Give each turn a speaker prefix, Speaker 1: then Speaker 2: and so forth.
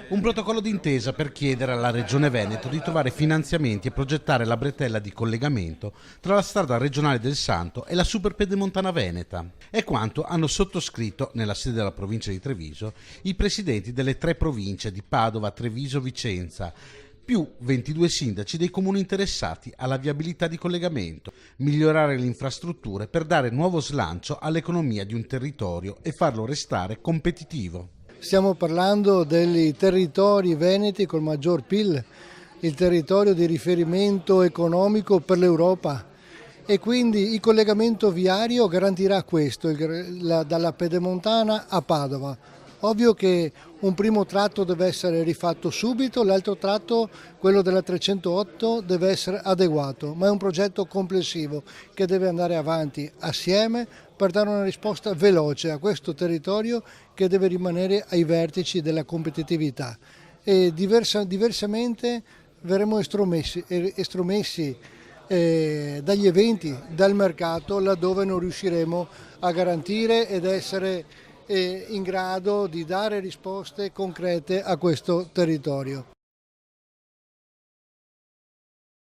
Speaker 1: Un protocollo d'intesa per chiedere alla Regione Veneto di trovare finanziamenti e progettare la bretella di collegamento tra la strada regionale del Santo e la Superpedemontana Veneta. È quanto hanno sottoscritto, nella sede della provincia di Treviso, i presidenti delle 3 province di Padova, Treviso, Vicenza, più 22 sindaci dei comuni interessati alla viabilità di collegamento, migliorare le infrastrutture per dare nuovo slancio all'economia di un territorio e farlo restare competitivo.
Speaker 2: Stiamo parlando dei territori veneti col maggior PIL, il territorio di riferimento economico per l'Europa e quindi il collegamento viario garantirà questo, dalla Pedemontana a Padova. Ovvio che un primo tratto deve essere rifatto subito, l'altro tratto, quello della 308, deve essere adeguato, ma è un progetto complessivo che deve andare avanti assieme per dare una risposta veloce a questo territorio che deve rimanere ai vertici della competitività e diversamente verremo estromessi dagli eventi, dal mercato, laddove non riusciremo a garantire ed essere in grado di dare risposte concrete a questo territorio.